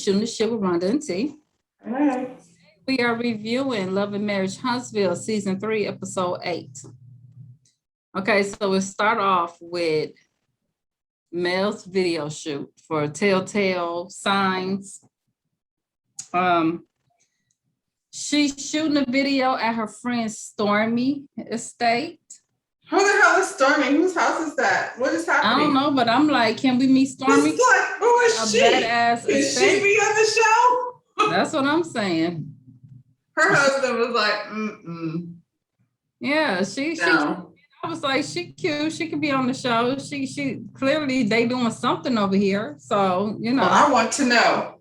Shooting the Shit with Rhonda and T. All right. We are reviewing Love and Marriage Huntsville, Season 3, Episode 8. Okay, so we'll start off with Mel's video shoot for Telltale Signs. She's shooting a video at her friend Stormy estate. Who the hell is Stormy? Whose house is that? What is happening? I don't know, but I'm like, can we meet Stormy? Who is she? Badass Can estate. she be on the show? That's what I'm saying. Her husband was like, Yeah, she I was like, she cute. She could be on the show. She clearly they doing something over here. So, you know. Well, I want to know.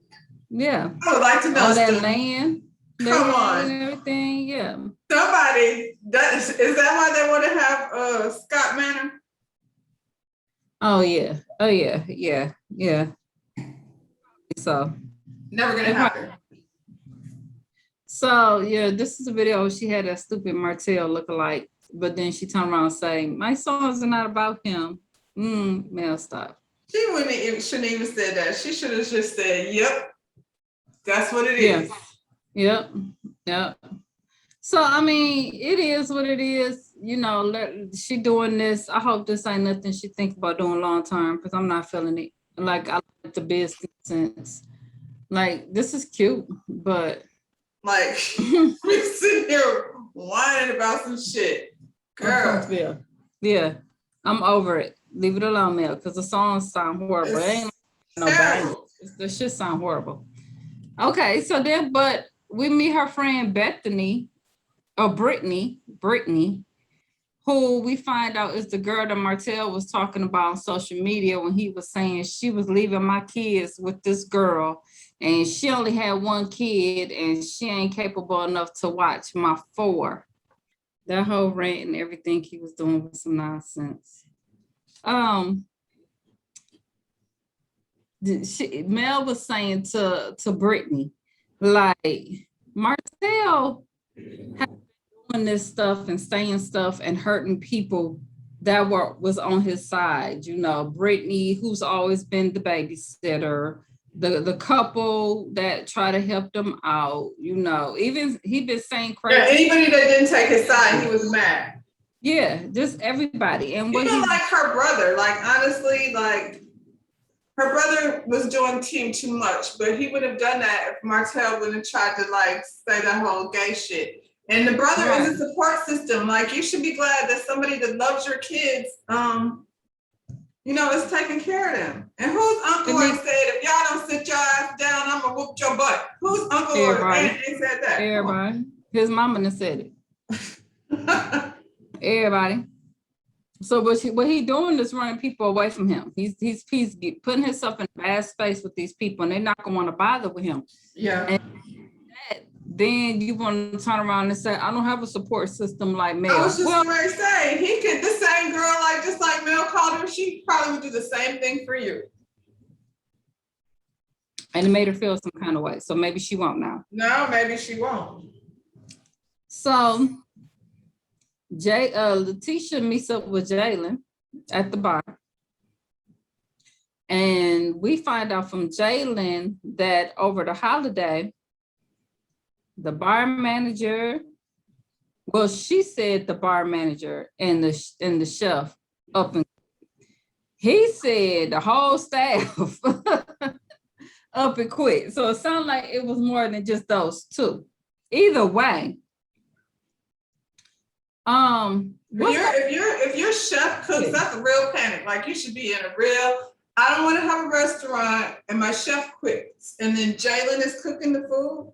Yeah. I would like to know. All that land. Come on. And everything. Yeah. Somebody, is that why they want to have Scott Manor? Oh yeah. Yeah. So. Never gonna happen. So yeah, this is a video she had that stupid Martell lookalike, but then she turned around saying, "My songs are not about him." Mel, stop. She shouldn't even said that. She should have just said, "Yep, that's what it is." Yep. So I mean, it is what it is. You know, she doing this. I hope this ain't nothing she think about doing long term, because I'm not feeling it. Like, I like the business sense. Like, this is cute, but like we sitting here whining about some shit, girl. Yeah, I'm over it. Leave it alone, Mel, because the songs sound horrible. It ain't no bad. The shit sound horrible. Okay, so then, but we meet her friend Brittany, who we find out is the girl that Martell was talking about on social media when he was saying she was leaving my kids with this girl and she only had one kid and she ain't capable enough to watch my 4. That whole rant and everything he was doing was some nonsense. Mel was saying to Brittany, like, Martell has been doing this stuff and saying stuff and hurting people that was on his side. You know, Brittany, who's always been the babysitter, the couple that try to help them out. You know, even he been saying crazy. Yeah, anybody that didn't take his side, he was mad. Yeah, just everybody. And even like her brother, like honestly, like. Her brother was doing team too much, but he would have done that if Martell wouldn't have tried to like say that whole gay shit. And the brother is a support system. Like, you should be glad that somebody that loves your kids, you know, is taking care of them. And whose uncle said, if y'all don't sit your ass down, I'm gonna whoop your butt? Whose uncle ain't said that? Everybody. His mama done said it. Everybody. So what he doing is running people away from him. He's putting himself in a bad space with these people, and they're not gonna want to bother with him. Yeah. And then you want to turn around and say, I don't have a support system like Mel. I was just going to say, he could, the same girl, like just like Mel called her, she probably would do the same thing for you. And it made her feel some kind of way. So maybe she won't now. No, maybe she won't. So Letitia meets up with Jalen at the bar. And we find out from Jalen that over the holiday, the bar manager, well, she said the bar manager and the chef up and he said the whole staff up and quit. So it sounded like it was more than just those two. Either way. If your chef cooks, that's a real panic. Like, you should be in a real, I don't want to have a restaurant and my chef quits and then Jalen is cooking the food.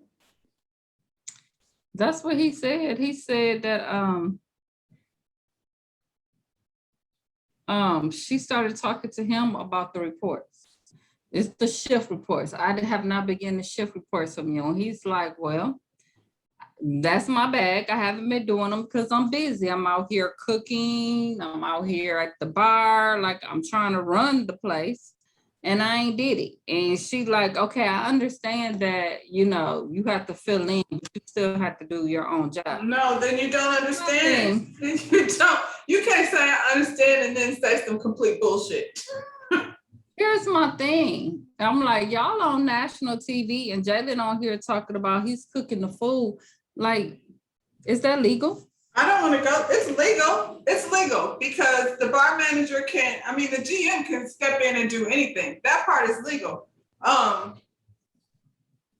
That's what he said. He said that she started talking to him about the reports. It's the shift reports. I have not begun the shift reports from you. And he's like, well, that's my bag. I haven't been doing them because I'm busy. I'm out here cooking. I'm out here at the bar. Like, I'm trying to run the place and I ain't did it. And she like, okay, I understand that, you know, you have to fill in, but you still have to do your own job. No, then you don't understand. You can't say I understand and then say some complete bullshit. Here's my thing. I'm like, y'all on national TV and Jalen on here talking about he's cooking the food. Like, is that legal? I don't want to go. It's legal. It's legal because the bar manager can, I mean, the GM can step in and do anything. That part is legal.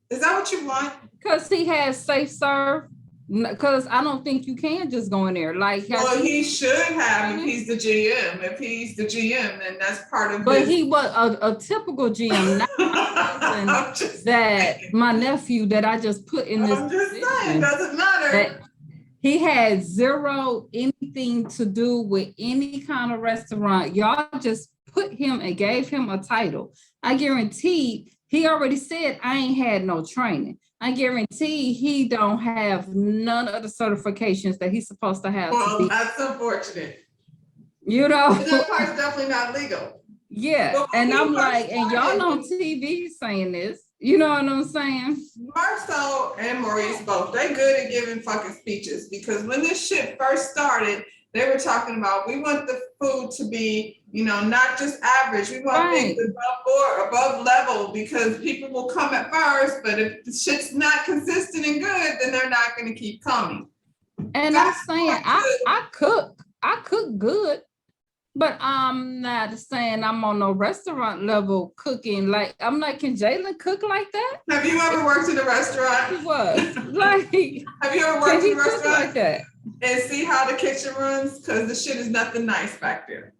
Is that what you want? Because he has safe serve. Because I don't think you can just go in there. Like, well, he should have if he's the GM. If he's the GM, then that's part of. But he was a typical GM, not that saying. My nephew that I just put in this. I'm just saying, doesn't matter. He had zero anything to do with any kind of restaurant. Y'all just put him and gave him a title. I guarantee he already said I ain't had no training. I guarantee he don't have none of the certifications that he's supposed to have. Well, that's unfortunate. You know, that part's definitely not legal. Yeah, and I'm like, and y'all on TV saying this. You know what I'm saying? Marcel and Maurice both, they good at giving fucking speeches because when this shit first started, they were talking about we want the food to be, you know, not just average. We want things above board, above level because people will come at first, but if the shit's not consistent and good, then they're not going to keep coming. And that's I'm saying I cook good. But I'm not saying I'm on no restaurant level cooking. Like, I'm like, can Jalen cook like that? Have you ever worked in a restaurant? He was. Like, have you ever worked in a restaurant like that? And see how the kitchen runs? Because the shit is nothing nice back there.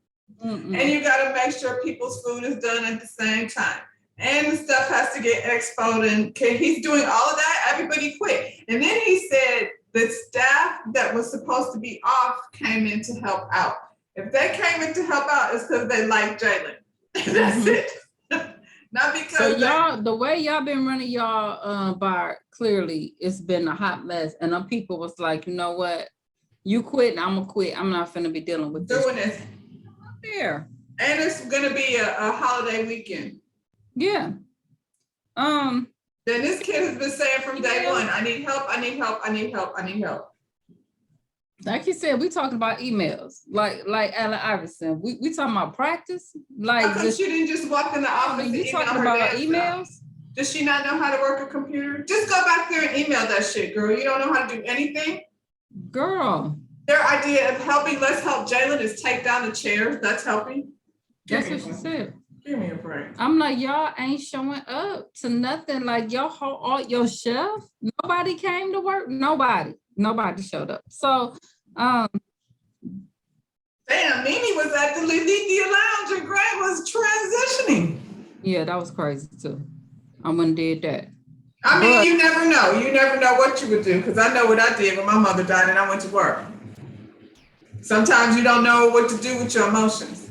Mm-mm. And you got to make sure people's food is done at the same time. And the stuff has to get expoed. And he's doing all of that. Everybody quit. And then he said the staff that was supposed to be off came in to help out. If they came in to help out, it's because they like Jalen. That's it. Not because so y'all, the way y'all been running y'all bar, clearly it's been a hot mess. And them people was like, you know what? You quit, I'm gonna quit. I'm not finna be dealing with this. Doing this. There. And it's gonna be a holiday weekend. Yeah. Then this kid has been saying from day one, I need help, I need help, I need help, I need help. Like you said, we talking about emails, like Allen Iverson. We talking about practice. Like she didn't just walk in the office. You talking about emails? Does she not know how to work a computer? Just go back there and email that shit, girl. You don't know how to do anything, girl. Their idea of helping, let's help Jalen, is take down the chairs. That's helping. That's what she said. Give me a break. I'm like, y'all ain't showing up to nothing. Like all your chef, nobody came to work. Nobody showed up. So, damn, Mimi was at the Lithia Lounge and Gray was transitioning. Yeah, that was crazy too. I wouldn't did that. I mean, you never know. You never know what you would do because I know what I did when my mother died and I went to work. Sometimes you don't know what to do with your emotions.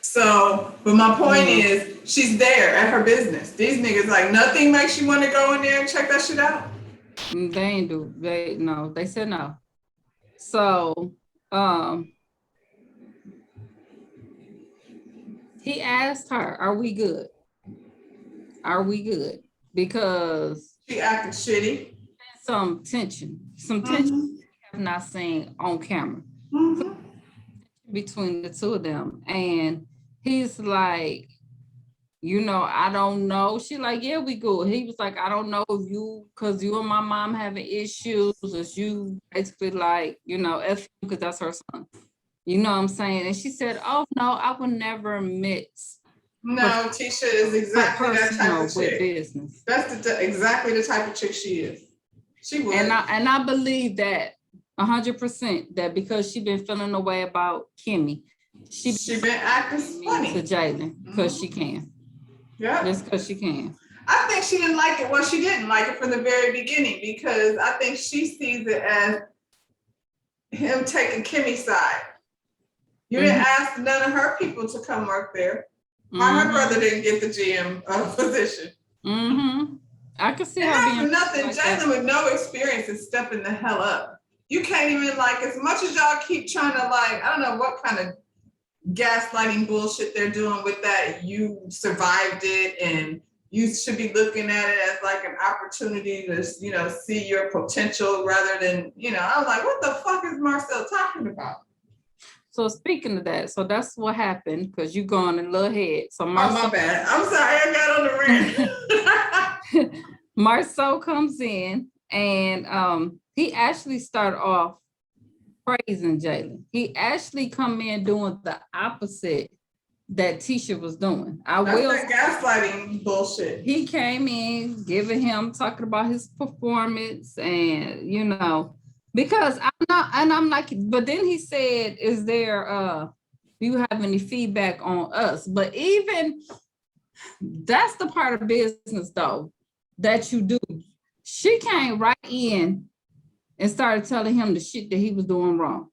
So, but my point is, she's there at her business. These niggas, like, nothing makes you want to go in there and check that shit out. They ain't do. They said no. So, he asked her, "Are we good? Are we good?" Because she acted shitty. Some tension we have not seen on camera between the two of them, and he's like, you know, I don't know. She like, yeah, we good. He was like, I don't know if you, because you and my mom having issues, is you basically like, you know, F you because that's her son. You know what I'm saying? And she said, oh, no, I would never mix. No, Tisha is exactly that type of chick. Business. That's exactly the type of chick she is. She would. And I believe that 100% that because she been feeling the way about Kimmy, she been acting funny to Jalen because she can. Yeah. Just because she can. I think she didn't like it. Well, she didn't like it from the very beginning because I think she sees it as him taking Kimmy's side. You didn't ask none of her people to come work there. Why her brother didn't get the GM position. I can see her being nothing. Like Jalen with no experience is stepping the hell up. You can't even, like, as much as y'all keep trying to, like, I don't know what kind of gaslighting bullshit they're doing with that. You survived it and you should be looking at it as like an opportunity to, you know, see your potential rather than, you know, I was like, what the fuck is Marcel talking about? So speaking of that, so that's what happened because you going a little ahead. So Oh, my bad. I'm sorry, I got on the rant. Marceau comes in and he actually started off praising Jalen. He actually come in doing the opposite that Tisha was doing. That's that gaslighting bullshit. He came in giving him talking about his performance and because I'm like, but then he said, is there do you have any feedback on us? But even that's the part of business though that you do. She came right in and started telling him the shit that he was doing wrong.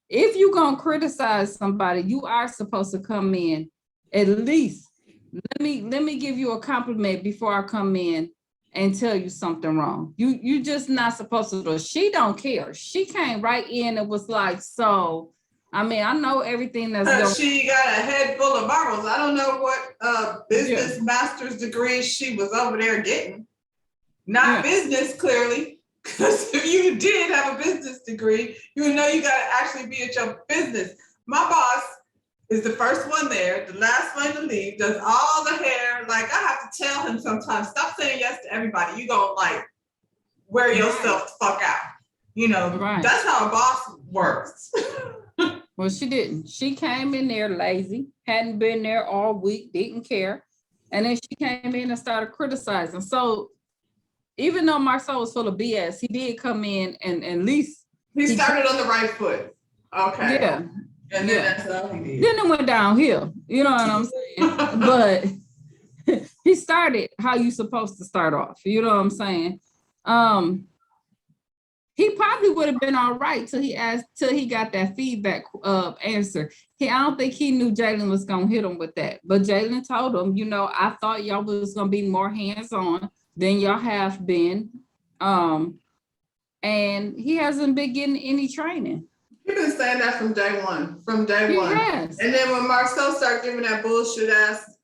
If you're gonna criticize somebody, you are supposed to come in at least. Let me give you a compliment before I come in and tell you something wrong. You just not supposed to do it. She don't care. She came right in and was like, so I mean, I know everything that's going. She got a head full of marbles. I don't know what business master's degree she was over there getting. Not business, clearly. Because if you did have a business degree, you would know you got to actually be at your business. My boss is the first one there, the last one to leave, does all the hair. Like, I have to tell him sometimes, stop saying yes to everybody. You gonna like wear yourself the fuck out. That's how a boss works. Well, she didn't. She came in there lazy, hadn't been there all week, didn't care. And then she came in and started criticizing. So even though Marceau was full of BS, he did come in and at least he started on the right foot. Okay. Yeah. And then that's all he did. Then it went downhill. You know what I'm saying? But he started how you supposed to start off. You know what I'm saying? He probably would have been all right till he got that feedback answer. I don't think he knew Jalen was gonna hit him with that. But Jalen told him, I thought y'all was gonna be more hands-on than y'all have been. And he hasn't been getting any training. He's been saying that from day one. Yes. And then when Marceau started giving that bullshit ass,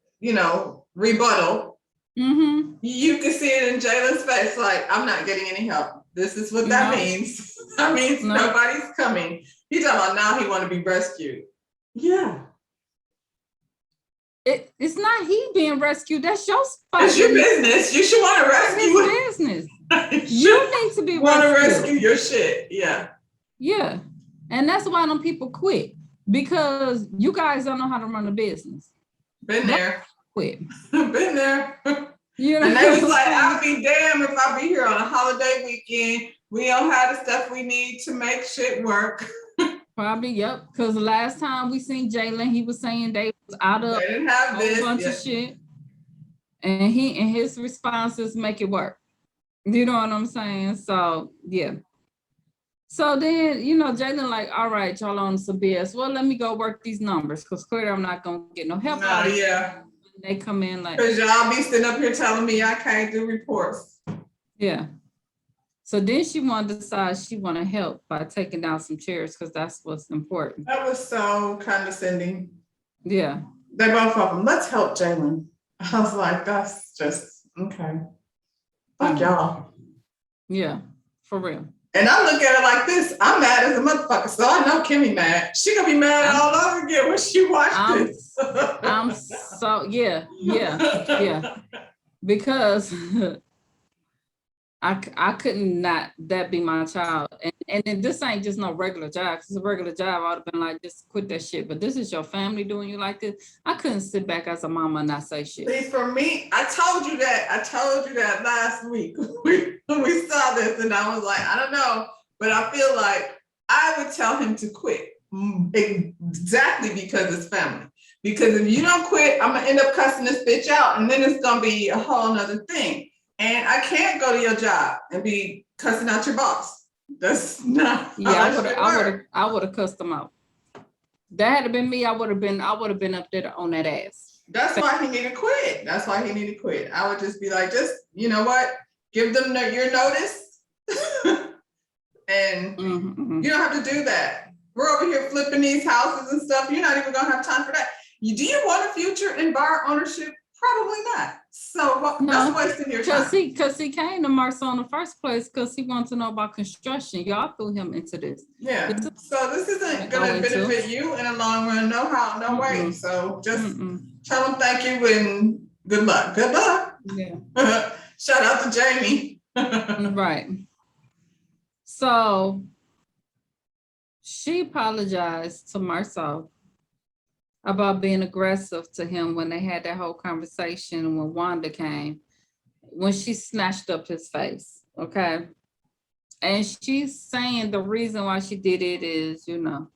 rebuttal, you can see it in Jalen's face, like, I'm not getting any help. This is what that means. That means nobody's coming. He's talking about now he want to be rescued. Yeah. It's not he being rescued. That's your spot. It's your business. You should want to rescue his business. You need to be want to rescue your shit. Yeah. Yeah. And that's why them people quit. Because you guys don't know how to run a business. Been there. Quit. Been there. And they was like, I'll be damned if I be here on a holiday weekend. We don't have the stuff we need to make shit work. Probably, yep. Because the last time we seen Jalen, he was saying they was out of a bunch of shit. And his responses make it work. You know what I'm saying? So, yeah. So then, Jalen like, all right, y'all on some BS. Well, let me go work these numbers because clearly I'm not going to get no help out of it. Yeah. They come in like. Because y'all be sitting up here telling me I can't do reports. Yeah. So then she wanted to decide she want to help by taking down some chairs because that's what's important. That was so condescending. Yeah. They both of them, let's help Jalen. I was like, that's just, okay. Fuck y'all. Yeah, for real. And I look at it like this, I'm mad as a motherfucker, so I know Kimmy mad. She gonna be mad all over again when she watched this. I'm so, yeah. Because I couldn't not that be my child. And then this ain't just no regular job. If it's a regular job, I would have been like, just quit that shit. But this is your family doing you like this. I couldn't sit back as a mama and not say shit. See, for me, I told you that last week when we saw this, and I was like, I don't know, but I feel like I would tell him to quit exactly because it's family. Because if you don't quit, I'm gonna end up cussing this bitch out, and then it's gonna be a whole nother thing. And I can't go to your job and be cussing out your boss. That's not. Yeah, I would have cussed them out. That had been me. I would have been up there on that ass. That's why he needed to quit. I would just be like, you know what? Give them your notice, and you don't have to do that. We're over here flipping these houses and stuff. You're not even gonna have time for that. Do you want a future in bar ownership? Probably not. So what, No, that's wasting your time. because he came to Marcel in the first place because he wanted to know about construction. Y'all threw him into this. Yeah. This is So this isn't go gonna into. benefit you in the long run, no how, no way. Mm-mm. So just Mm-mm. tell them thank you and good luck. Good luck. Yeah. Shout out to Jamie. Right. So she apologized to Marcel about being aggressive to him when they had that whole conversation when Wanda came, when she snatched up his face. Okay. And she's saying the reason why she did it is, you know,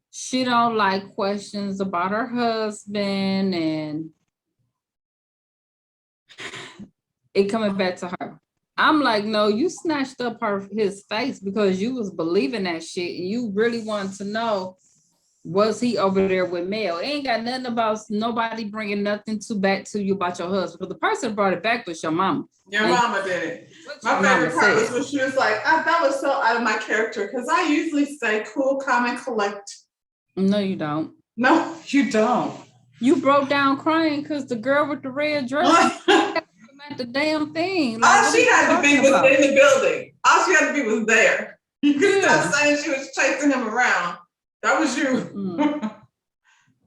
she don't like questions about her husband and it coming back to her. I'm like, no, you snatched up his face because you was believing that shit and you really wanted to know, was he over there with Mel? It ain't got nothing about nobody bringing nothing back to you about your husband. Because the person that brought it back was your mama. Your mama did it. My Your favorite mama part was said. when she was like, that was so out of my character because I usually stay cool, calm, and collect. No, you don't. No, you don't. You broke down crying because the girl with the red dress at the damn thing. Like, All she had to be was in the building. All she had to be was there. You could stop saying she was chasing him around. That was you.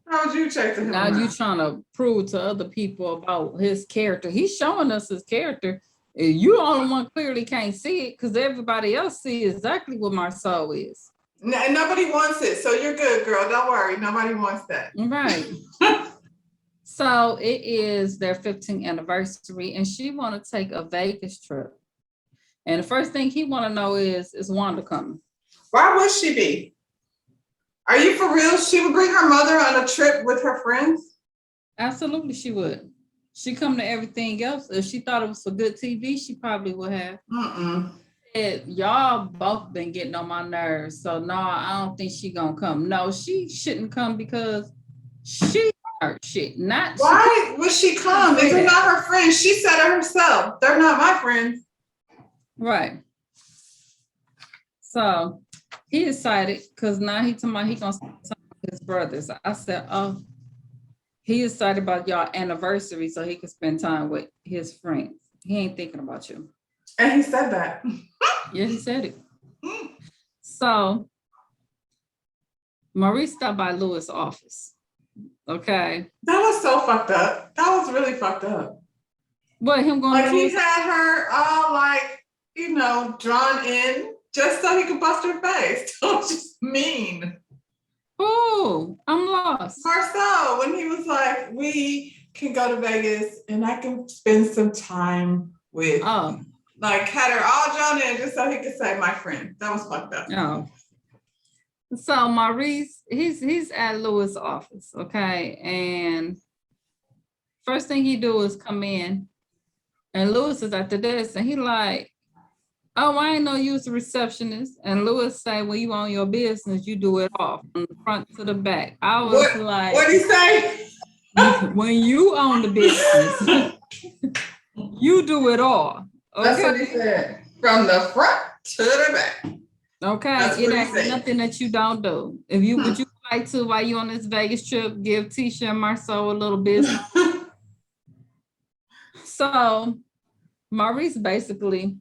How was you chasing him now around? You trying to prove to other people about his character. He's showing us his character. You the only one clearly can't see it because everybody else see exactly what Marcel is. And nobody wants it. So you're good, girl. Don't worry. Nobody wants that. Right. So it is their 15th anniversary and she want to take a Vegas trip. And the first thing he want to know is Wanda coming? Why would she be? Are you for real? She would bring her mother on a trip with her friends? Absolutely, she would. She come to everything else. If she thought it was a good TV, she probably would have. Y'all both been getting on my nerves. So no, I don't think she gonna come. No, she shouldn't come because she hurt shit. Not why would she come? If they're not her friends, she said it herself. They're not my friends. Right. So he decided because now he talking about he gonna spend time with his brothers. I said, oh, he excited about y'all anniversary so he can spend time with his friends. He ain't thinking about you. And he said that. Yeah, he said it. So Maurice stopped by Louis' office. Okay. That was so fucked up. That was really fucked up. What, him going like he had her all like, you know, drawn in just so he could bust her face. That was just mean. Oh, I'm lost. Marcel, when he was like, we can go to Vegas and I can spend some time with, like had her all drawn in just so he could say my friend. That was fucked up. Oh. So Maurice, he's at Louis' office, okay? And first thing he do is come in and Louis is at the desk and he like, oh, I ain't know you was a receptionist. And Louis say, when you own your business, you do it all from the front to the back. I was like, what'd he say? When you own the business, you do it all. Okay? That's what he said. From the front to the back. Okay, it ain't nothing that you don't do. If you would you like to, while you on this Vegas trip, give Tisha and Marcel a little business. So Maurice basically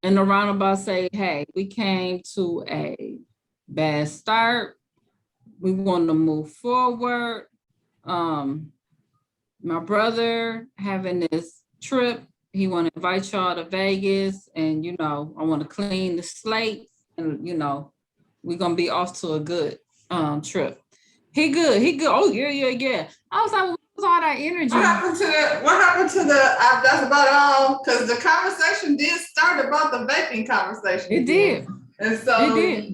in the roundabout say, hey, we came to a bad start. We want to move forward. My brother having this trip. He want to invite y'all to Vegas and, you know, I want to clean the slate and, you know, we're going to be off to a good trip. He good. Oh, yeah. I was like, what was all that energy? What happened to the that's about all? Because the conversation did start about the vaping conversation. It did. And so it did.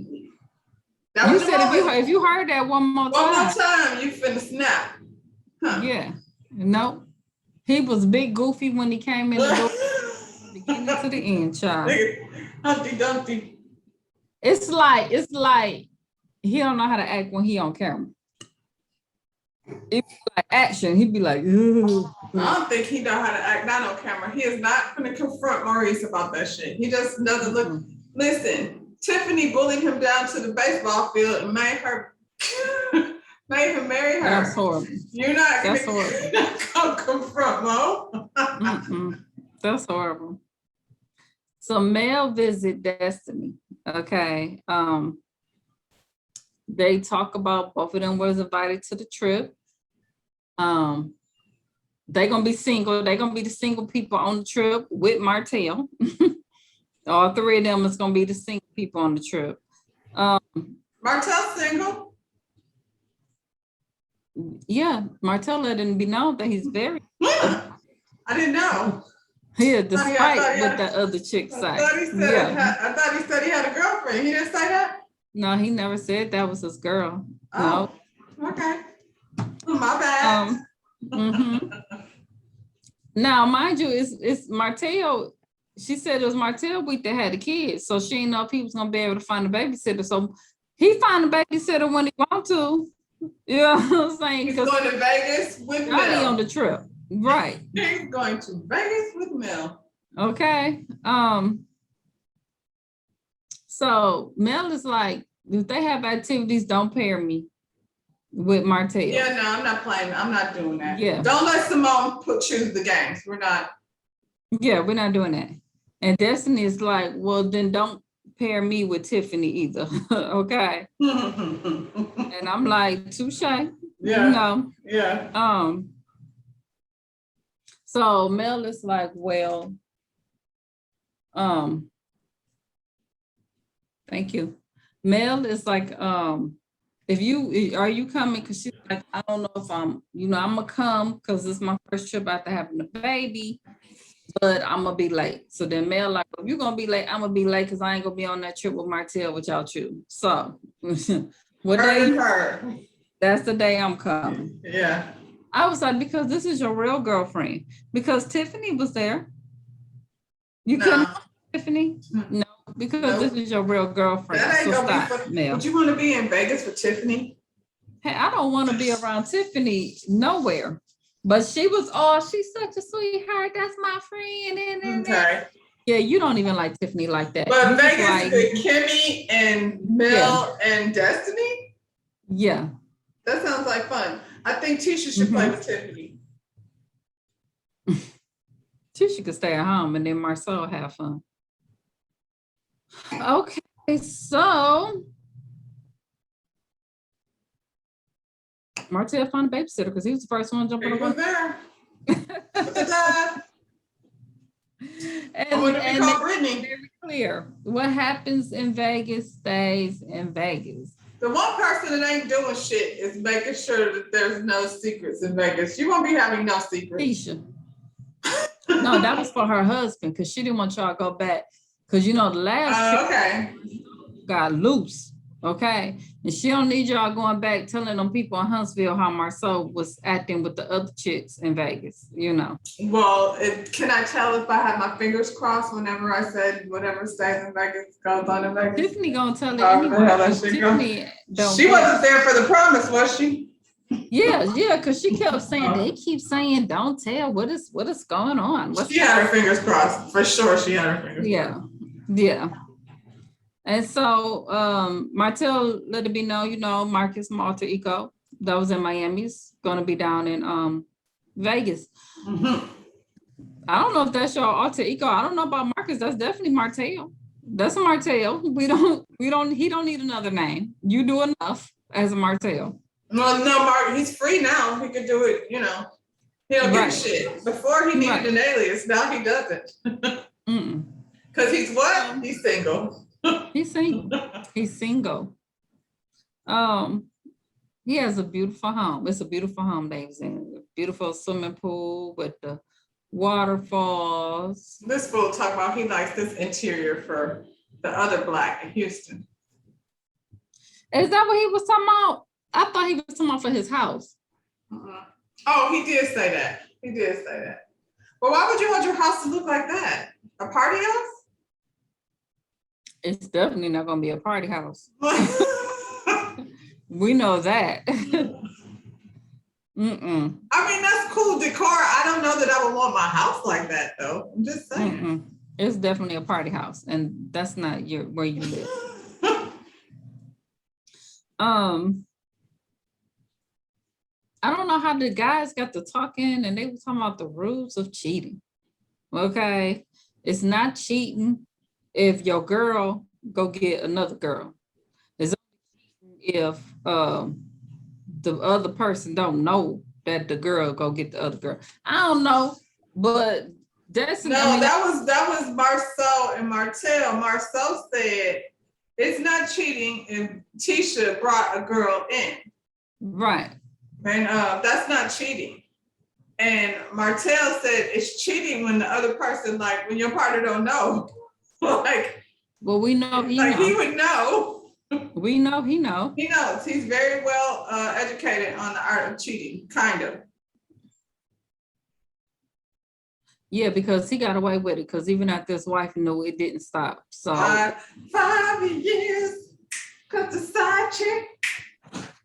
You said if you heard that one more time, you finna snap. Huh. Yeah. No. He was big goofy when he came in the door, beginning to the end, child. Humpty Dumpty. It's like he don't know how to act when he on camera. If like action, he'd be like, ooh. I don't think he know how to act not on camera. He is not going to confront Maurice about that shit. He just doesn't look. Listen, Tiffany bullied him down to the baseball field and made her Not even marry her. That's horrible. You're not That's horrible. come from, Mo. That's horrible. So Mel visit Destiny. Okay. They talk about both of them was invited to the trip. They're gonna be single. They're gonna be the single people on the trip with Martell. All three of them is gonna be the single people on the trip. Martell's single. Yeah, Martell let him be known that he's very. I didn't know. Yeah, despite what the other chick said. I thought he said he had a girlfriend. He didn't say that? No, he never said that was his girl. Oh, no. Okay. My bad. Now, mind you, it's Martell. She said it was Martell week that had the kids, so she didn't know if he was gonna be able to find a babysitter. So he found a babysitter when he want to. You know what I'm saying? He's going to Vegas with Mel. Not on the trip, right? He's going to Vegas with Mel. Okay. So Mel is like, if they have activities, don't pair me with Martell. Yeah, no, I'm not playing. I'm not doing that. Yeah. Don't let Simone choose the games. We're not. Yeah, we're not doing that. And Destiny is like, well, then don't pair me with Tiffany either. Okay. And I'm like, touche. Yeah. You know. Yeah. So Mel is like, well, thank you. Mel is like, are you coming? Because she's like, I don't know if I'm gonna come because this is my first trip after having a baby, but I'm gonna be late. So then Mel like, if you're gonna be late, I'm gonna be late because I ain't gonna be on that trip with Martell with y'all too. So what day? That's the day I'm coming. Yeah. I was like, because this is your real girlfriend. Because Tiffany was there. You couldn't Tiffany? No, because this is your real girlfriend. That ain't so gonna stop, be Mel. Would you want to be in Vegas with Tiffany? Hey, I don't want to be around Tiffany nowhere. But she was, she's such a sweetheart. That's my friend. Okay. Yeah, you don't even like Tiffany like that. But You Vegas like, with Kimmy and Mel and Destiny? Yeah. That sounds like fun. I think Tisha should play with Tiffany. Tisha could stay at home and then Marcel have fun. Okay, so Martell found a babysitter because he was the first one jumping He on was there. And very clear. What happens in Vegas stays in Vegas. The one person that ain't doing shit is making sure that there's no secrets in Vegas. You won't be having no secrets. Tisha. No, that was for her husband because she didn't want y'all to go back. Because the last trip got loose. Okay. And she don't need y'all going back telling them people in Huntsville how Marceau was acting with the other chicks in Vegas, Well, can I tell if I had my fingers crossed whenever I said whatever stays in Vegas goes on in Vegas? Tiffany gonna tell it anyway. She wasn't there for the promise, was she? Yeah, because she kept saying, they keep saying, don't tell what is going on. She had her fingers crossed. For sure she had her fingers crossed. Yeah. And so Martell let it be known, Marcus, my alter ego, that was in Miami, is gonna be down in Vegas. Mm-hmm. I don't know if that's your alter ego. I don't know about Marcus. That's definitely Martell. That's a Martell. He don't need another name. You do enough as a Martell. Well, no, Mark, he's free now. He could do it, He don't give a shit. Before he needed an alias, now he doesn't. Because he's what? He's single. He's single. He has a beautiful home. It's a beautiful home that he's in. Beautiful swimming pool with the waterfalls. This fool talk about he likes this interior for the other Black in Houston. Is that what he was talking about? I thought he was talking about for his house. Oh, he did say that. Well, why would you want your house to look like that? A party house? It's definitely not going to be a party house. We know that. I mean, that's cool decor. I don't know that I would want my house like that, though. I'm just saying. It's definitely a party house, and that's not where you live. I don't know how the guys got to talking and they were talking about the rules of cheating. Okay. It's not cheating if your girl go get another girl. It's if the other person don't know that the girl go get the other girl. I don't know, but that's No, I mean, that was Marceau and Martell. Marceau said it's not cheating if Tisha brought a girl in. right. And that's not cheating. And Martell said it's cheating when the other person, like when your partner don't know. like, Well, we know he like know. he would know. We know he know. He knows. He's very well educated on the art of cheating, kind of. Yeah, because he got away with it. Because even after his wife knew, it didn't stop. So 5 years, cause the side chick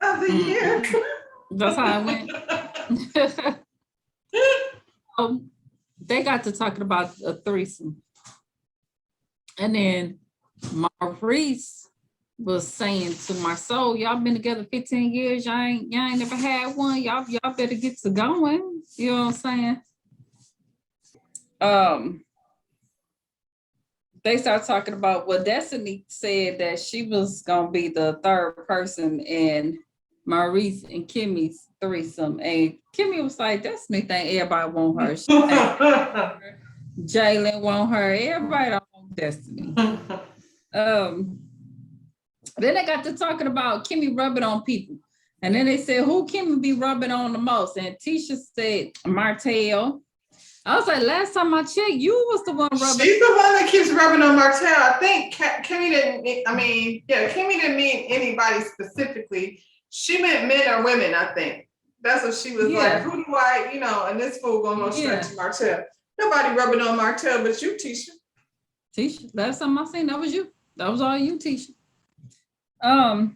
of the year. that's how it went. They got to talking about a threesome. And then Maurice was saying to Marceau, y'all been together 15 years, y'all ain't never had one. Y'all better get to going. You know what I'm saying? They start talking about, well, Destiny said that she was gonna be the third person in Maurice and Kimmy's threesome. And Kimmy was like, Destiny think everybody want her. Jalen want her. Everybody don't want Destiny. Then they got to talking about Kimmy rubbing on people. And then they said, who Kimmy be rubbing on the most? And Tisha said, Martell. I was like, last time I checked, you was the one rubbing. She's the one that keeps rubbing on Martell. I think Kimmy didn't, Kimmy didn't mean anybody specifically. She meant men or women, I think. That's what she was like, who do I, and this fool gonna go straight to Martell. Nobody rubbing on Martell but you, Tisha. Tisha, last time I seen that was you. That was all you, Tisha. Oh,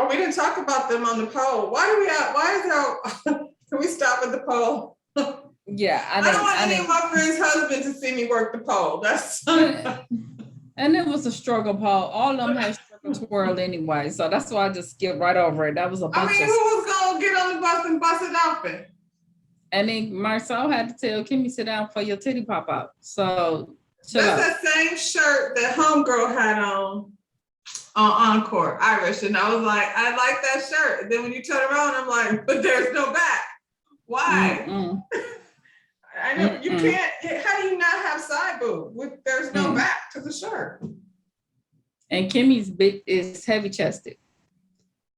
we didn't talk about them on the poll. Can we stop at the poll? Yeah, I don't want any of my friends' husbands to see me work the pole. That's and it was a struggle poll. All of them had struggle twirl anyway, so that's why I just skipped right over it. That was a bunch who was gonna get on the bus and bust it open? And then Marceau had to tell Kimmy, sit down for your titty pop out. So that's that same shirt that homegirl had on Encore, Irish. And I was like, I like that shirt. And then when you turn around, I'm like, but there's no back. Why? I know you can't. How do you not have side boob? There's no back to the shirt. And Kimmy's big is heavy chested.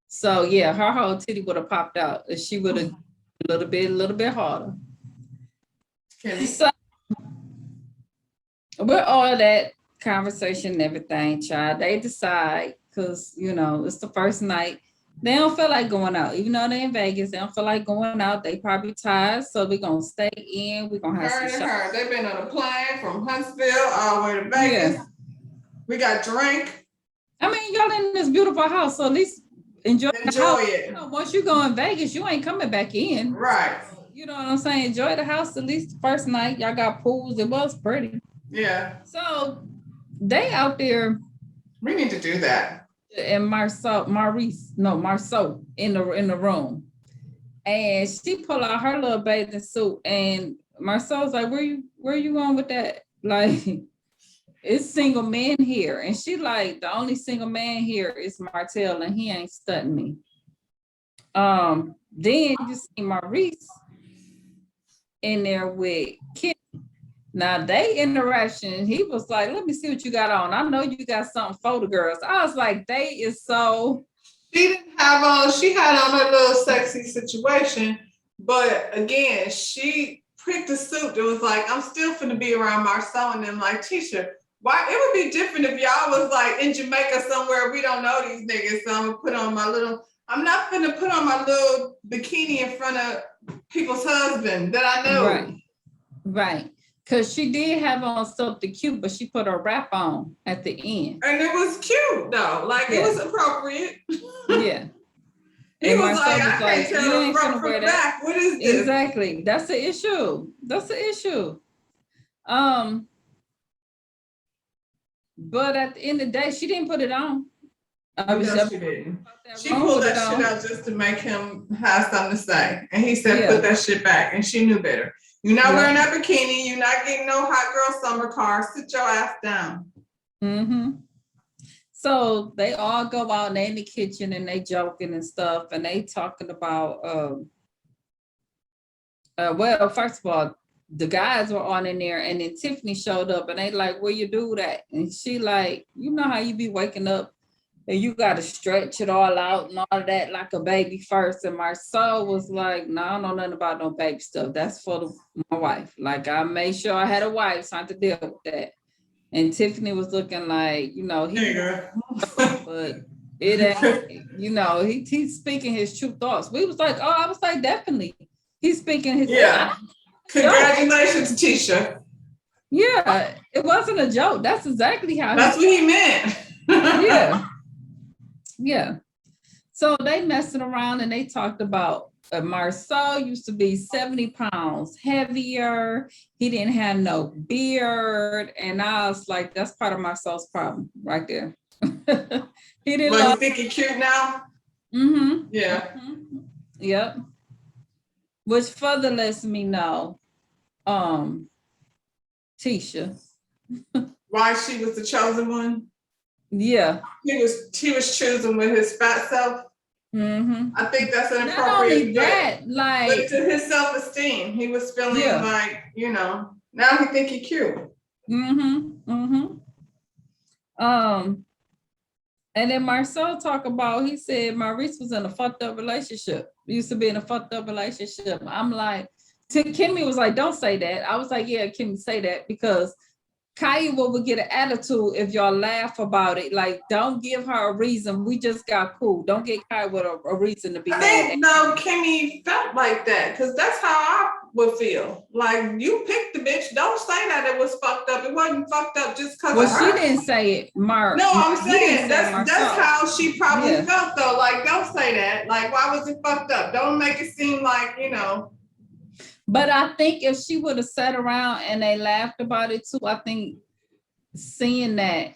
So yeah, her whole titty would have popped out if she would have a little bit harder. So with all that conversation and everything, child, they decide, because it's the first night. They don't feel like going out, even though they're in Vegas. They don't feel like going out. They probably tired, so we're gonna stay in. We're gonna have some shots. They've been on a plane from Huntsville all the way to Vegas. Yeah. We got drink. I mean, y'all in this beautiful house, so at least enjoy it. Once you go in Vegas, you ain't coming back in. Right. You know what I'm saying? Enjoy the house at least the first night. Y'all got pools. It was pretty. Yeah. So they out there. We need to do that. And Marceau in the room, and she pull out her little bathing suit, and Marceau's like, where you going with that? Like, it's single men here, and she like, the only single man here is Martell, and he ain't stunting me. Then you see Maurice in there with Kim. Now they interaction, he was like, let me see what you got on. I know you got something for the girls. I was like, they is so. She didn't have on, she had on her little sexy situation, but again, she picked a suit that was like, I'm still finna be around Marceau and them, like, Tisha, why, it would be different if y'all was like in Jamaica somewhere, we don't know these niggas, so I'm gonna put on I'm not finna put on my little bikini in front of people's husband that I know. Right. Because she did have on something cute, but she put a wrap on at the end. And it was cute, though. Like, it was appropriate. Yeah. He was like, I can't tell the front from back. What is this? Exactly. That's the issue. But at the end of the day, she didn't put it on. I You was know just she didn't. She wrong pulled with it that shit on. out just to make him have something to say. And he said, Yeah. put that shit back. And she knew better. You're not Yeah. wearing that bikini. You're not getting no hot girl summer car. Sit your ass down. Mm-hmm. So they all go out and they in the kitchen and they joking and stuff, and they talking about well, first of all, the guys were on in there, and then Tiffany showed up and they like, where you do that? And she like, you know how you be waking up and you got to stretch it all out and all of that like a baby first. And Marcel was like, no, I don't know nothing about no baby stuff. That's for my wife. Like, I made sure I had a wife, so I had to deal with that. And Tiffany was looking like, you know, but it ain't, you know, he's speaking his true thoughts. We was like, oh, I was like, definitely. He's speaking his Yeah. Congratulations, Tisha. Yeah, it wasn't a joke. That's exactly how that's what he meant. Yeah. Yeah. So they messing around and they talked about Marcel used to be 70 pounds heavier. He didn't have no beard. And I was like, that's part of Marcel's problem right there. He didn't Well, you think he's cute now? Mm-hmm. Yeah. Mm-hmm. Yep. Which further lets me know, Tisha. Why she was the chosen one? Yeah. He was choosing with his fat self. Mm-hmm. I think that's an appropriate. Not only that, but to his self-esteem, he was feeling like, you know, now he think he cute. Mm-hmm. Mm-hmm. And then Marcel talk about, he said Maurice was in a fucked up relationship. Used to be in a fucked up relationship. I'm like, Kimmy was like, don't say that. I was like, yeah, Kimmy, say that, because Kiowa would get an attitude if y'all laugh about it. Like, don't give her a reason. We just got cool. Don't get Kiowa a reason to be mad. No, Kimmy felt like that, because that's how I would feel. Like, you picked the bitch. Don't say that it was fucked up. It wasn't fucked up just because of her. Well, she didn't say it, Mark. No, I'm saying that's how she probably felt, though. Like, don't say that. Like, why was it fucked up? Don't make it seem like, you know. But I think if she would have sat around and they laughed about it too, I think seeing that,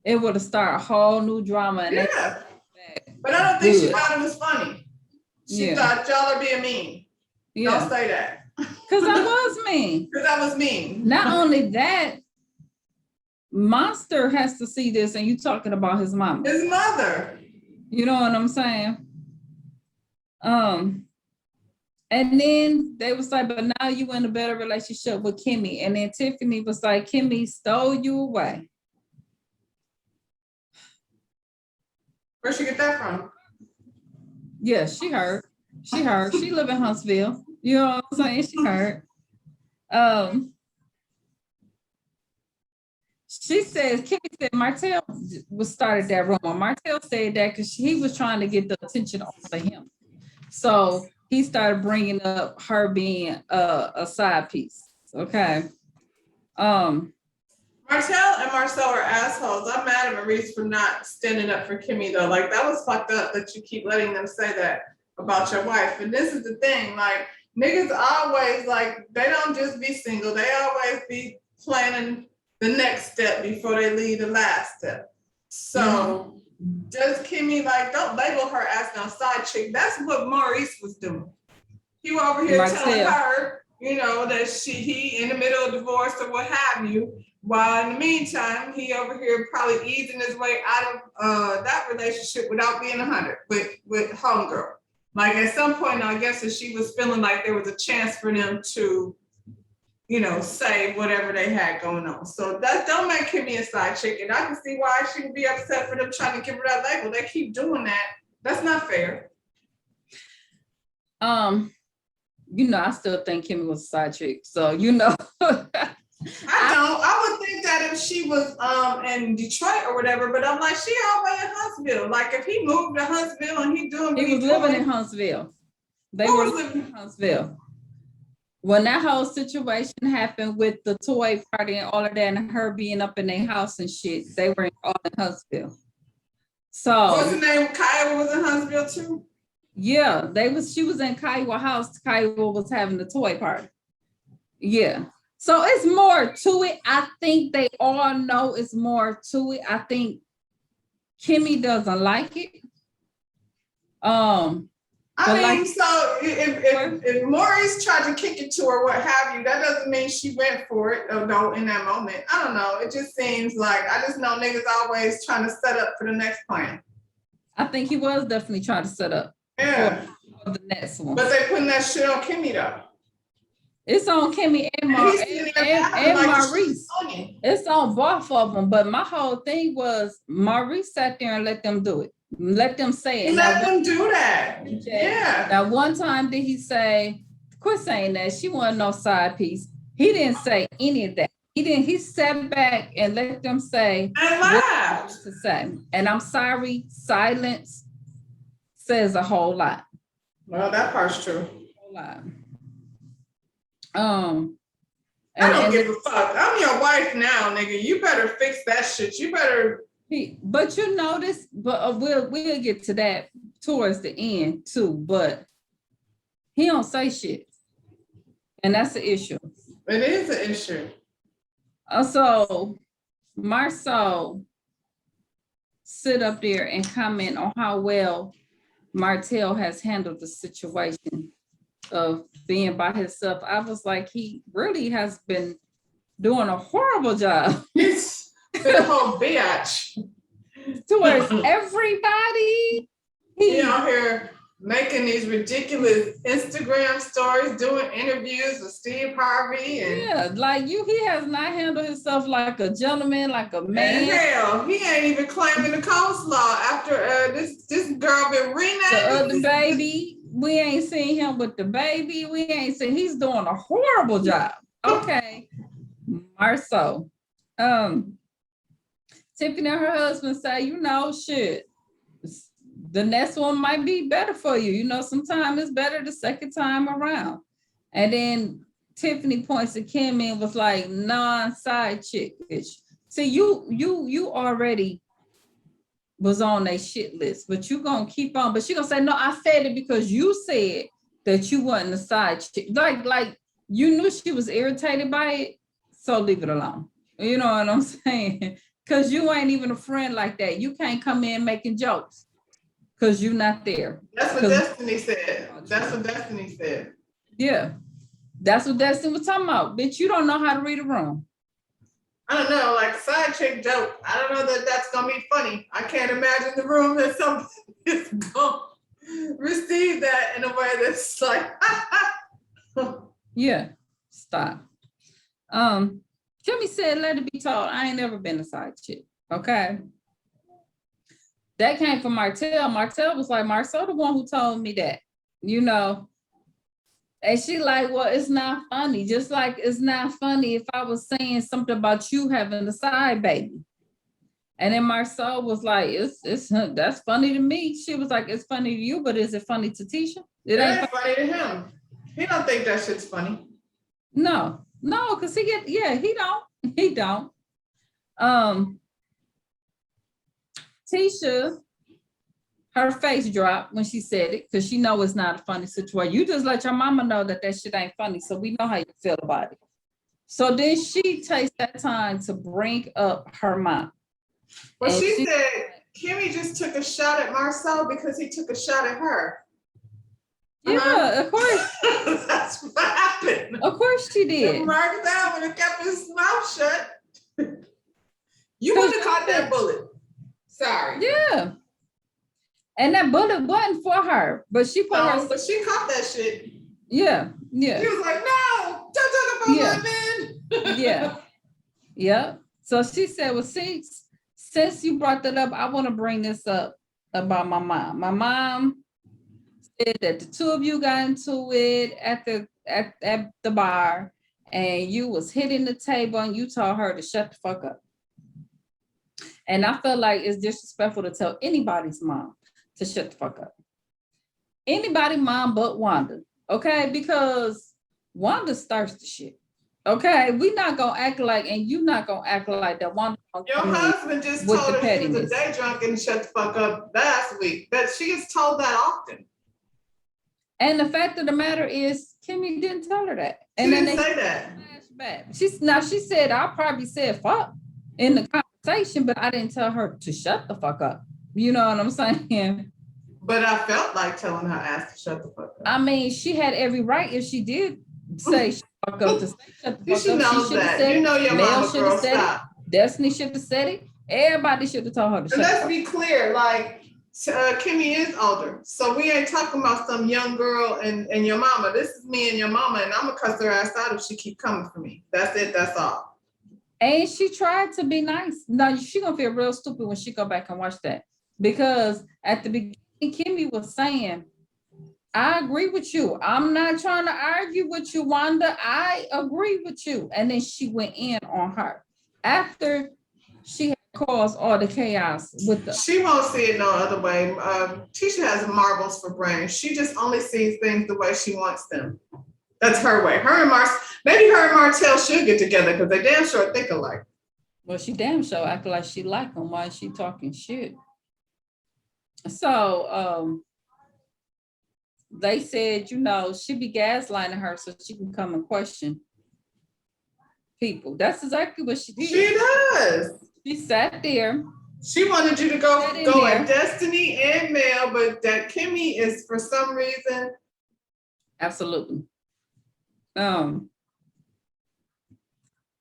it would have started a whole new drama. And yeah. But I don't think she thought it was funny. She thought y'all are being mean. Yeah. Don't say that. Because I was mean. Because I was mean. Not only that, Monster has to see this, and you talking about his mama. His mother. You know what I'm saying? And then they was like, but now you in a better relationship with Kimmy. And then Tiffany was like, Kimmy stole you away. Where'd she get that from? Yeah, she heard. She heard. She live in Huntsville. You know what I'm saying? She heard. She says, Kimmy said Martell was started that rumor. Martell said that because he was trying to get the attention off of him. So he started bringing up her being a side piece. Okay. Martell and Marcel are assholes. I'm mad at Maurice for not standing up for Kimmy, though. Like, that was fucked up that you keep letting them say that about your wife. And this is the thing, like, niggas always, like, they don't just be single. They always be planning the next step before they leave the last step. So does Kimmy, like, don't label her as no side chick. That's what Maurice was doing. He was over here telling her, you know, that he in the middle of divorce or what have you. While in the meantime, he over here probably easing his way out of that relationship without being 100 with homegirl. Like, at some point, I guess that she was feeling like there was a chance for them to, you know, say whatever they had going on. So that don't make Kimmy a side chick. And I can see why she would be upset for them trying to give her that label. They keep doing that. That's not fair. You know, I still think Kimmy was a side chick. So, you know. I would think that if she was in Detroit or whatever, but I'm like, she all the way in Huntsville. Like, if he moved to Huntsville and he was living in Huntsville. They were living in Huntsville. When that whole situation happened with the toy party and all of that, and her being up in their house and shit, they were all in Huntsville. So what's the name? Kiowa was in Huntsville too? Yeah, she was in Kiowa house. Kiowa was having the toy party. Yeah. So it's more to it. I think they all know it's more to it. I think Kimmy doesn't like it. I But mean, like- so if Maurice tried to kick it to her, what have you, that doesn't mean she went for it, though, in that moment. I don't know. It just seems like, I just know niggas always trying to set up for the next plan. I think he was definitely trying to set up Yeah. for the next one. But they putting that shit on Kimmy, though. It's on Kimmy and Maurice. It's on both of them. But my whole thing was Maurice sat there and let them do it. Let them say it. Let them do that. Yeah. Now, one time did he say, quit saying that, she wanted no side piece. He didn't say any of that. He sat back and let them say and laughed. To say. And I'm sorry, silence says a whole lot. Well, that part's true. A whole lot. I don't give a fuck. I'm your wife now, nigga. You better fix that shit. You better. But you notice, but we'll get to that towards the end too. But he don't say shit, and that's the issue. It is an issue. So Marceau sit up there and comment on how well Martell has handled the situation of being by himself. I was like, he really has been doing a horrible job. It's the whole bitch. Towards everybody. He out here making these ridiculous Instagram stories, doing interviews with Steve Harvey. And yeah, like he has not handled himself like a gentleman, like a man. And hell, he ain't even claiming the coleslaw after this girl been renamed. The other baby. We ain't seen him with the baby. We ain't seen, he's doing a horrible job. Okay. Marceau. Tiffany and her husband say, you know, shit, the next one might be better for you. You know, sometimes it's better the second time around. And then Tiffany points to Kim and was like, non-side chick, bitch. See, you already was on a shit list, but you gonna keep on. But she gonna say, no, I said it because you said that you wasn't a side chick. Like you knew she was irritated by it, so leave it alone. You know what I'm saying? Because you ain't even a friend like that. You can't come in making jokes because you're not there. That's what Destiny said. That's what Destiny said. Yeah. That's what Destiny was talking about. Bitch, you don't know how to read a room. I don't know, like side chick joke. I don't know that that's gonna be funny. I can't imagine the room that somebody is gonna receive that in a way that's like, yeah, stop. Jimmy said, let it be told, I ain't never been a side chick, okay? That came from Martell. Martell was like, Marceau the one who told me that, you know? And she like, well, it's not funny. Just like it's not funny if I was saying something about you having a side baby. And then Marceau was like, it's that's funny to me. She was like, it's funny to you, but is it funny to Tisha? It ain't funny to him. He don't think that shit's funny. No, because he don't. Tisha, her face dropped when she said it because she know it's not a funny situation. You just let your mama know that shit ain't funny, so we know how you feel about it. So then she takes that time to bring up her mom. Well, she said Kimmy just took a shot at Marceau because he took a shot at her. Yeah, of course. That's what happened. Of course she did. Mark that would have kept his mouth shut. You would have caught that bullet. Sorry. Yeah. And that bullet wasn't for her, but she put her. But she caught that shit. Yeah. She was like, no, don't talk about my man. Yeah. Yeah. So she said, well, since you brought that up, I want to bring this up about my mom. My mom said that the two of you got into it at the bar and you was hitting the table and you told her to shut the fuck up. And I feel like it's disrespectful to tell anybody's mom to shut the fuck up. Anybody mom but Wanda, okay? Because Wanda starts the shit. Okay, we not gonna act like, and you not gonna act like that Wanda. Your husband just told her she was a day drunk and shut the fuck up last week. But she gets told that often. And the fact of the matter is, Kimmy didn't tell her that. And then they say that. Flashback. She said, I probably said fuck in the conversation. conversation, but I didn't tell her to shut the fuck up. You know what I'm saying? But I felt like telling her ass to shut the fuck up. I mean, she had every right if she did say shut the fuck up to say shut the fuck She up. knows She should have that. said You it. know your Mel mama, should have girl. said Stop. it. Destiny should have said it. Everybody should have told her to And shut the let's fuck be clear, like Kimmy is older, so we ain't talking about some young girl and your mama. This is me and your mama, and I'm gonna cuss her ass out if she keep coming for me. That's it. That's all. And she tried to be nice. Now she gonna feel real stupid when she go back and watch that. Because at the beginning, Kimmy was saying, I agree with you. I'm not trying to argue with you, Wanda. I agree with you. And then she went in on her. After she had caused all the chaos with the She won't see it no other way. Tisha has marbles for brains. She just only sees things the way she wants them. That's her way. Maybe her and Martell should get together because they damn sure think alike. well, she damn sure acting like she like him. Why is she talking shit? So they said, she be gaslighting her so she can come and question people. That's exactly what she did. She does. She sat there. She wanted you to go there. at Destiny and Mel, but that Kimmy is for some reason. Absolutely.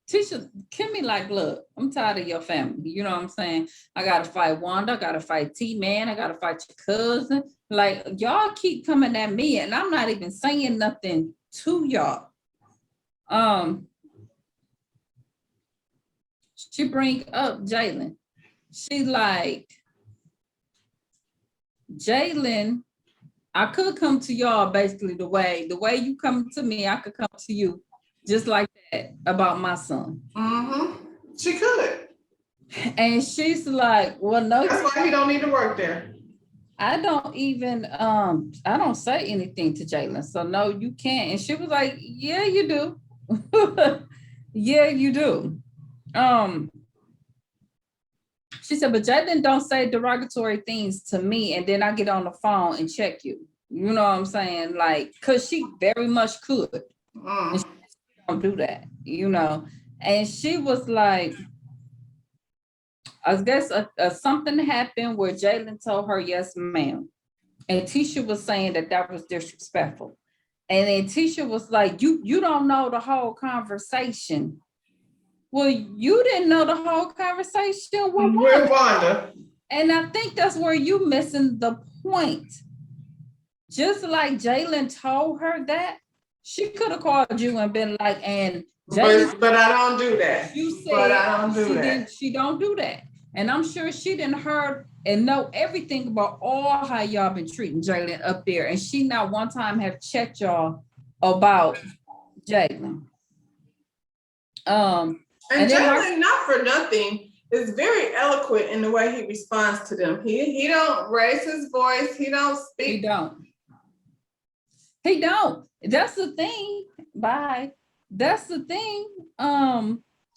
Kimmy, like, look, I'm tired of your family. You know what I'm saying? I gotta fight Wanda, I gotta fight T-Man, I gotta fight your cousin. Like, y'all keep coming at me, and I'm not even saying nothing to y'all. She bring up Jalen. She like, Jalen, I could come to y'all basically the way you come to me, I could come to you just like that about my son. Mm-hmm. She could. And she's like, well, no. That's why he don't need to work there. I don't even, I don't say anything to Jalen. So no, you can't. And she was like, yeah, you do. Yeah, you do. She said, but Jalen don't say derogatory things to me. And then I get on the phone and check you. You know what I'm saying? Like, cause she very much could. And she don't do that, And she was like, I guess something happened where Jalen told her, yes, ma'am. And Tisha was saying that was disrespectful. And then Tisha was like, you don't know the whole conversation. Well, you didn't know the whole conversation with Wanda. And I think that's where you missing the point. Just like Jalen told her that, she could have called you and been like, and Jalen, but I don't do that. You said but I don't do that. She don't do that. And I'm sure she didn't heard and know everything about all how y'all been treating Jalen up there. And she not one time have checked y'all about Jalen. And Jalen, not for nothing, is very eloquent in the way he responds to them. He don't raise his voice. He don't speak. He don't. That's the thing. Bye. That's the thing.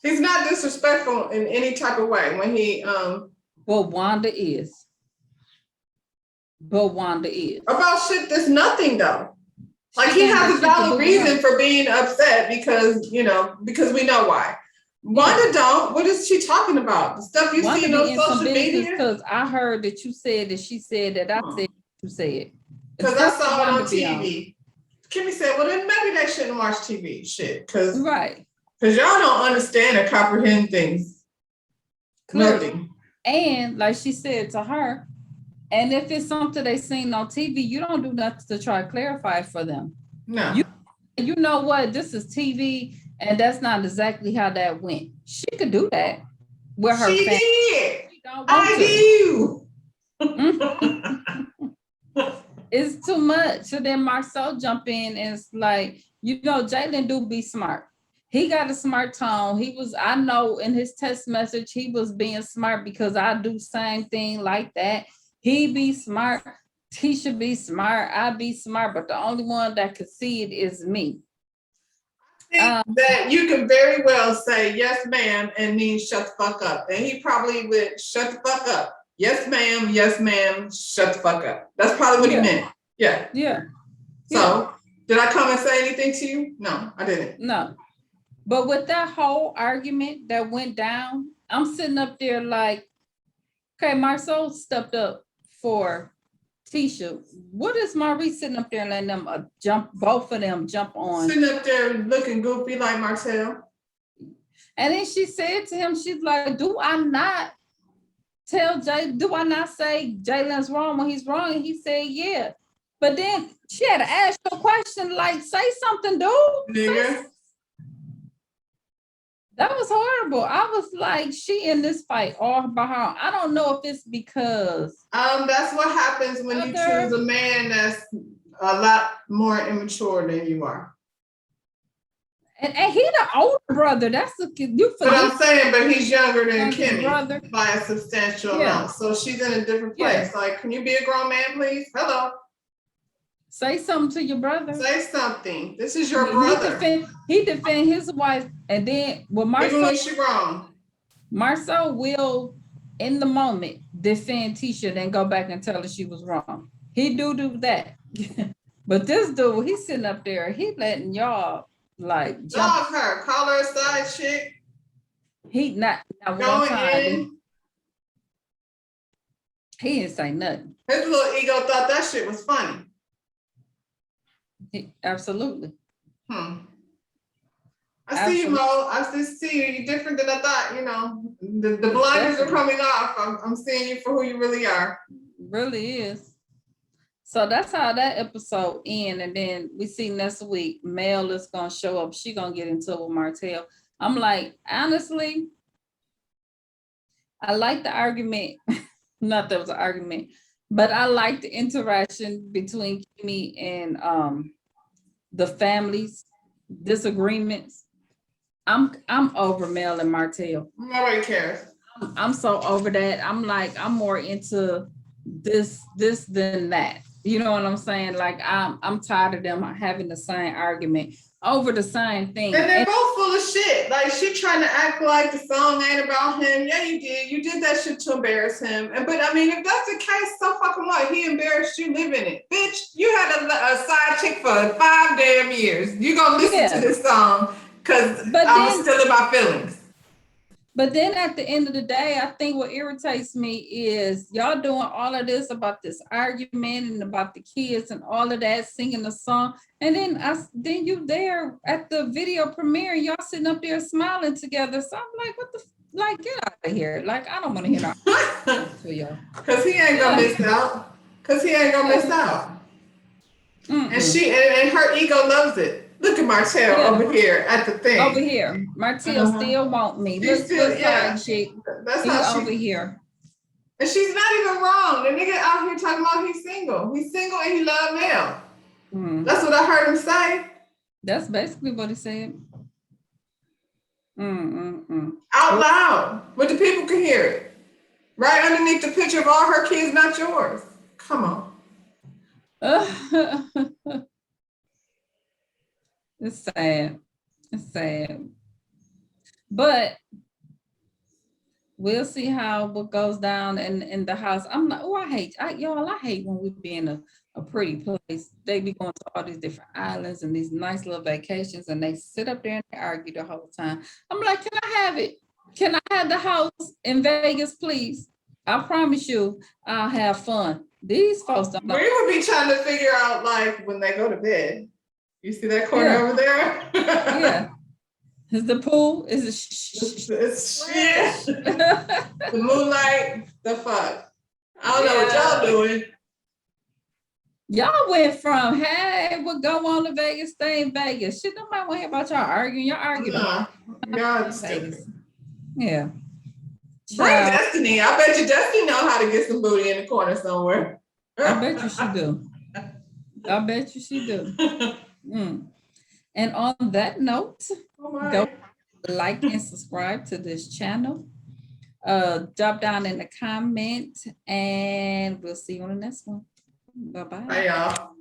He's not disrespectful in any type of way when he But Wanda is. About shit that's nothing though. Like he has a valid reason for being upset because we know why. Wanda don't. What is she talking about? The stuff you see on social media? Because I heard that you said that she said that I said you said. Because I saw it on TV. Kimmy said, well, then maybe they shouldn't watch TV shit. Because y'all don't understand or comprehend things. Clearly. And like she said to her, and if it's something they seen on TV, you don't do nothing to try to clarify for them. No. You know what? This is TV, and that's not exactly how that went. She could do that with her family. Did. She don't do. It's too much. So then Marcel jump in and it's like, Jalen do be smart. He got a smart tone. I know in his text message, he was being smart because I do same thing like that. He be smart. He should be smart. I be smart, but the only one that could see it is me. I think that you can very well say, yes, ma'am, and mean shut the fuck up. And he probably would shut the fuck up. Yes, ma'am, shut the fuck up. That's probably what he meant. Yeah. Yeah. So, did I come and say anything to you? No, I didn't. No. But with that whole argument that went down, I'm sitting up there like, okay, Marceau stepped up for Tisha. What is Maurice sitting up there and letting them both of them jump on? Sitting up there looking goofy like Martell. And then she said to him, she's like, do I not say Jalen's wrong when he's wrong? And he said, yeah. But then she had to ask a question like, say something, dude. Nigga. That was horrible. I was like, she in this fight all by her. I don't know if it's because. That's what happens when you choose a man that's a lot more immature than you are. And he the older brother. That's the you. But I'm saying, but he's younger than Kimmy brother. by a substantial amount. So she's in a different place. Like, can you be a grown man, please? Hello. Say something to your brother. Say something. This is your brother. He defend his wife, and then Marceau, even when she wrong. Marceau will, in the moment, defend Tisha, then go back and tell her she was wrong. He do that. But this dude, he's sitting up there. He letting y'all like dog her, call her a side chick. He not going in. He didn't say nothing. His little ego thought that shit was funny. Absolutely. I see you, Mo. I just see you. You're different than I thought. You know, the blinders are coming off. I'm seeing you for who you really are. Really is. So that's how that episode ends. And then we see next week, Mel is gonna show up. She gonna get into it with Martell. I'm like, honestly, I like the argument. Not that it was an argument, but I like the interaction between Kimmy and the families, disagreements. I'm over Mel and Martell. Nobody cares. I'm so over that. I'm like, I'm more into this than that. You know what I'm saying? Like, I'm tired of them having the same argument over the same thing. And they're both full of shit. Like, she trying to act like the song ain't about him. Yeah, you did. You did that shit to embarrass him. But I mean, if that's the case, so fucking what? He embarrassed you, live in it. Bitch, you had a side chick for 5 damn years. You gonna listen to this song because I'm still in my feelings. But then at the end of the day, I think what irritates me is y'all doing all of this about this argument and about the kids and all of that, singing the song. And then you there at the video premiere, y'all sitting up there smiling together. So I'm like, what the, like, get out of here. Like, I don't want to hear that to y'all. Because he ain't going to miss out. And and her ego loves it. Look at Martell over here at the thing. Over here. Martell still want me. That's how she over here. And she's not even wrong. The nigga out here talking about he's single. He's single and he love Mel. That's what I heard him say. That's basically what he said. Out loud. But the people can hear it. Right underneath the picture of all her kids, not yours. Come on. It's sad. It's sad. But we'll see what goes down in the house. I'm like, I hate when we be in a pretty place. They be going to all these different islands and these nice little vacations, and they sit up there and they argue the whole time. I'm like, can I have it? Can I have the house in Vegas, please? I promise you, I'll have fun. These folks don't know. We would be trying to figure out, like, when they go to bed. You see that corner over there? Yeah. Is the pool? Is it it's shit. The moonlight, the fuck. I don't know what y'all doing. Y'all went from, hey, we'll go on to Vegas, stay in Vegas. Shit, nobody want to hear about y'all arguing. Y'all arguing. Y'all stupid. Yeah. Bring Destiny. I bet you Destiny know how to get some booty in the corner somewhere. I bet you she do. And on that note, don't like and subscribe to this channel. Drop down in the comment, and we'll see you on the next one. Bye-bye. Bye, y'all.